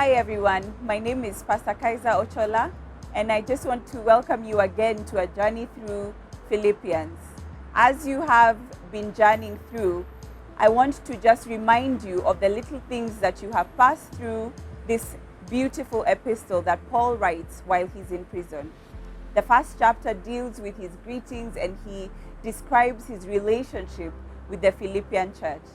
Hi everyone, my name is Pastor Kaiser Ochola, and I just want to welcome you again to a journey through Philippians. As you have been journeying through, I want to just remind you of the little things that you have passed through this beautiful epistle that Paul writes while he's in prison. The first chapter deals with his greetings and he describes his relationship with the Philippian church.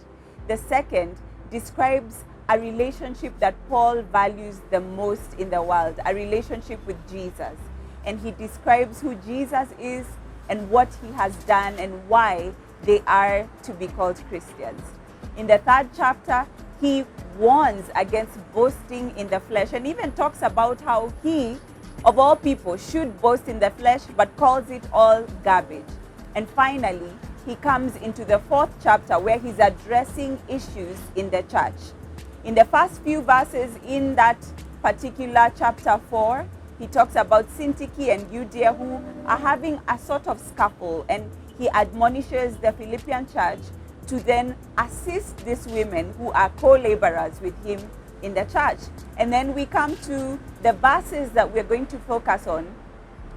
The second describes a relationship that Paul values the most in the world, a relationship with Jesus. And he describes who Jesus is and what he has done and why they are to be called Christians. In the third chapter, he warns against boasting in the flesh and even talks about how he, of all people, should boast in the flesh but calls it all garbage. And finally, he comes into the fourth chapter where he's addressing issues in the church. In the first few verses in that particular chapter 4, he talks about Syntyche and Euodia who are having a sort of scuffle, and he admonishes the Philippian church to then assist these women who are co-laborers with him in the church. And then we come to the verses that we're going to focus on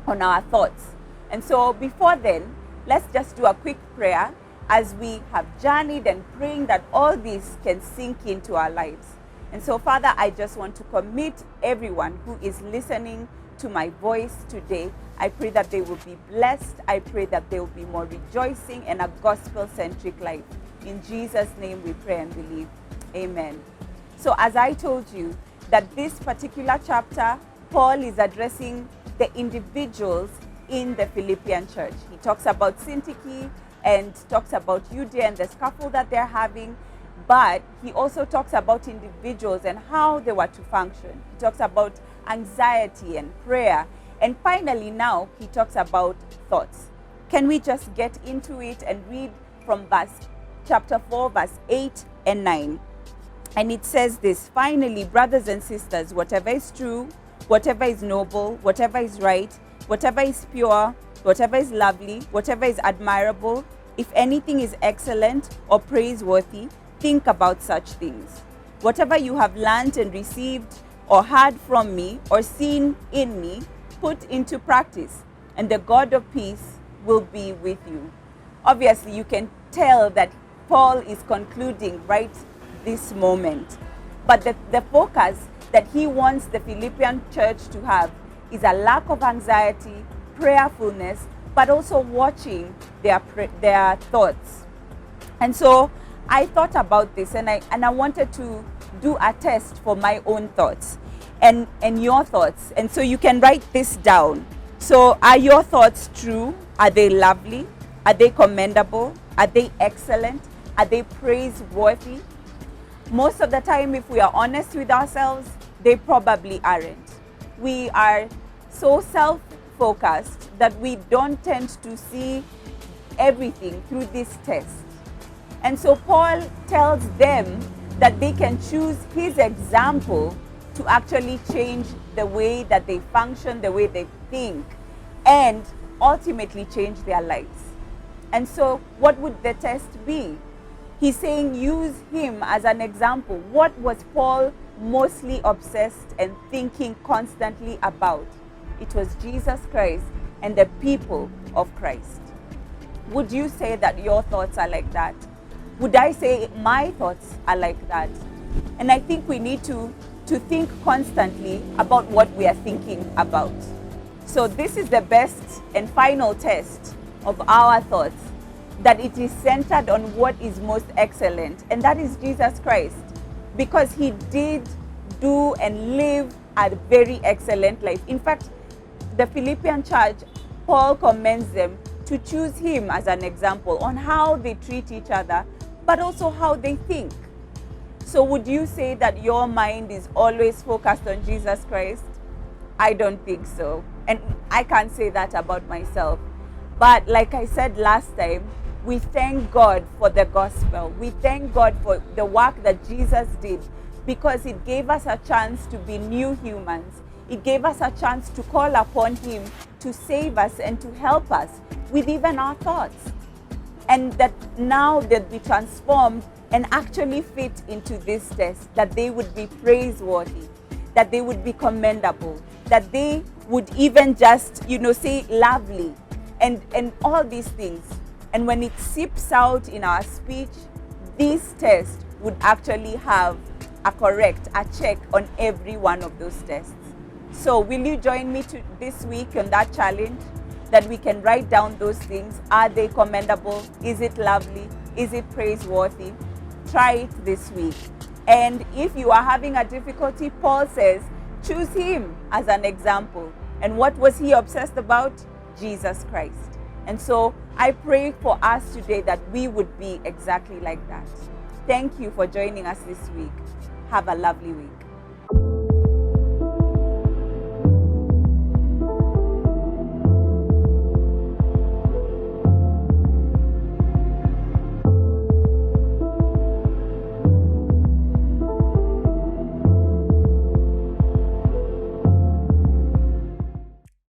our thoughts. And so before then, let's just do a quick prayer as we have journeyed and praying that all this can sink into our lives. And so, Father, I just want to commit everyone who is listening to my voice today. I pray that they will be blessed. I pray that they will be more rejoicing and a gospel-centric life. In Jesus' name we pray and believe. Amen. So as I told you, that this particular chapter, Paul is addressing the individuals in the Philippian church. He talks about Syntyche and talks about Euodia and the scuffle that they're having, but he also talks about individuals and how they were to function. He talks about anxiety and prayer, and finally now he talks about thoughts. Can we just get into it and read from chapter 4, verse 8 and 9? And it says this: "Finally, brothers and sisters, whatever is true, whatever is noble, whatever is right, whatever is pure, whatever is lovely, whatever is admirable, if anything is excellent or praiseworthy, think about such things. Whatever you have learned and received or heard from me or seen in me, put into practice, and the God of peace will be with you." Obviously, you can tell that Paul is concluding right this moment. But the focus that he wants the Philippian church to have is a lack of anxiety, prayerfulness, but also watching their thoughts. And so I thought about this, and I wanted to do a test for my own thoughts and your thoughts. And so you can write this down. So are your thoughts true? Are they lovely? Are they commendable? Are they excellent? Are they praiseworthy? Most of the time, if we are honest with ourselves, they probably aren't. We are so self-focused that we don't tend to see everything through this test. And so Paul tells them that they can choose his example to actually change the way that they function, the way they think, and ultimately change their lives. And so what would the test be? He's saying use him as an example. What was Paul mostly obsessed and thinking constantly about? It was Jesus Christ and the people of Christ. Would you say that your thoughts are like that? Would I say my thoughts are like that? And I think we need to think constantly about what we are thinking about. So this is the best and final test of our thoughts, that it is centered on what is most excellent, and that is Jesus Christ, because he did do and live a very excellent life. In fact, the Philippian church, Paul commends them to choose him as an example on how they treat each other, but also how they think. So would you say that your mind is always focused on Jesus Christ? I don't think so. And I can't say that about myself. But like I said last time, we thank God for the gospel. We thank God for the work that Jesus did, because it gave us a chance to be new humans. It gave us a chance to call upon him to save us and to help us with even our thoughts. And that now they'll be transformed and actually fit into this test, that they would be praiseworthy, that they would be commendable, that they would even just, say lovely and all these things. And when it seeps out in our speech, this test would actually have a check on every one of those tests. So will you join me this week on that challenge, that we can write down those things? Are they commendable? Is it lovely? Is it praiseworthy? Try it this week. And if you are having a difficulty, Paul says, choose him as an example. And what was he obsessed about? Jesus Christ. And so I pray for us today that we would be exactly like that. Thank you for joining us this week. Have a lovely week.